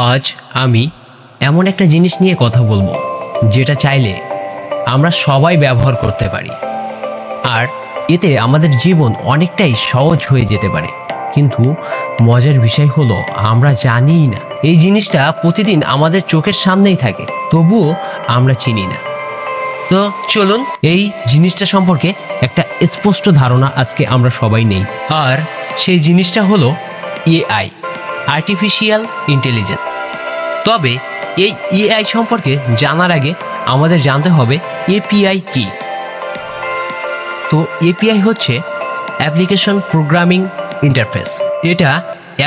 আজ আমি এমন একটা জিনিস নিয়ে কথা বলবো যেটা চাইলে আমরা সবাই ব্যবহার করতে পারি, আর এতে আমাদের জীবন অনেকটাই সহজ হয়ে যেতে পারে। কিন্তু মজার বিষয় হলো আমরা জানিই না এই জিনিসটা প্রতিদিন আমাদের চোখের সামনেই থাকে, তবুও আমরা চিনি না। তো চলুন এই জিনিসটা সম্পর্কে একটা স্পষ্ট ধারণা আজকে আমরা সবাই নেই। আর সেই জিনিসটা হলো এআই, আর্টিফিশিয়াল ইন্টেলিজেন্স। তবে এই এআই সম্পর্কে জানার আগে আমাদের জানতে হবে এপিআই কি। তো এপিআই হচ্ছে অ্যাপ্লিকেশন প্রোগ্রামিং ইন্টারফেস। এটা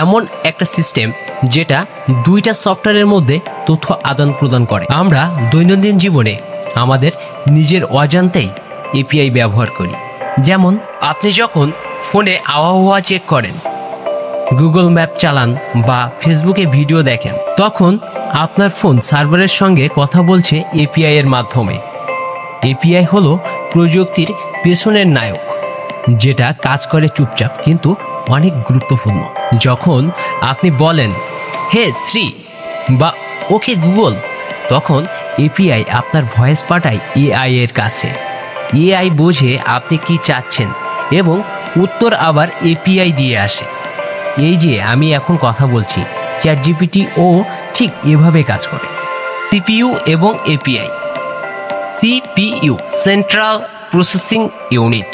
এমন একটা সিস্টেম যেটা দুইটা সফটওয়্যারের মধ্যে তথ্য আদান প্রদান করে। আমরা দৈনন্দিন জীবনে আমাদের নিজের অজান্তেই এপিআই ব্যবহার করি। যেমন আপনি যখন ফোনে আবহাওয়া চেক করেন, গুগল ম্যাপ চালান বা ফেসবুকে ভিডিও দেখেন, তখন আপনার ফোন সার্ভারের সঙ্গে কথা বলছে এপিআই এর মাধ্যমে। এপিআই হলো প্রযুক্তির পেছনের নায়ক, যেটা কাজ করে চুপচাপ কিন্তু অনেক গুরুত্বপূর্ণ। যখন আপনি বলেন হে শ্রী বা ওকে গুগল, তখন এপিআই আপনার ভয়েস পাঠায় এআই এর কাছে। এআই বোঝে আপনি কি চাচ্ছেন এবং উত্তর আবার এপিআই দিয়ে আসে। এই যে আমি এখন কথা বলছি, চ্যাটজিপিটি ও ঠিক এভাবে কাজ করে। সিপিইউ এবং API. CPU central processing unit,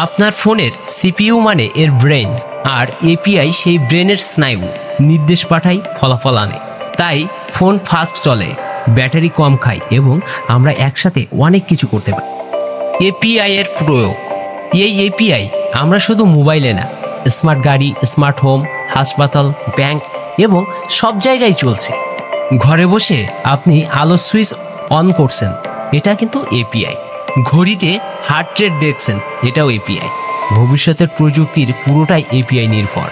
আপনার ফোনের সিপিইউ মানে এর ব্রেন, আর এপিআই সেই ব্রেনের স্নায়ু, নির্দেশ পাঠায়, ফলাফল আনে। তাই ফোন ফাস্ট চলে, ব্যাটারি কম খায় এবং আমরা একসাথে অনেক কিছু করতে পারি। এপিআই এর প্রয়োগ। এই এপিআই আমরা শুধু মোবাইলে না, স্মার্ট গাড়ি, স্মার্ট হোম, হাসপাতাল, ব্যাংক এবং সব জায়গায় চলছে। ঘরে বসে আপনি আলোর সুইচ অন করছেন, এটা কিন্তু এপিআই। ঘড়িতে হার্ট রেট দেখছেন, এটাও এপিআই। ভবিষ্যতের প্রযুক্তির পুরোটাই এপিআই নির্ভর।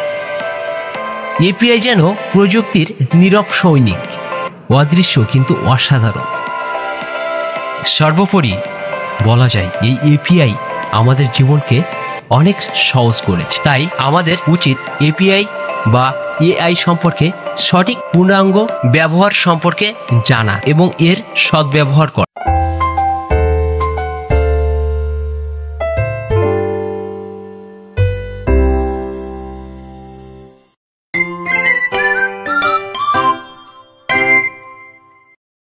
এপিআই যেন প্রযুক্তির নীরব সৈনিক, অদৃশ্য কিন্তু অসাধারণ। সর্বোপরি বলা যায় এই এপিআই আমাদের জীবনকে অনেক সহজ করেছে। তাই আমাদের উচিত এপিআই বা এআই সম্পর্কে সঠিক পূর্ণাঙ্গ ব্যবহার সম্পর্কে জানা এবং এর সদ্ব্যবহার করা।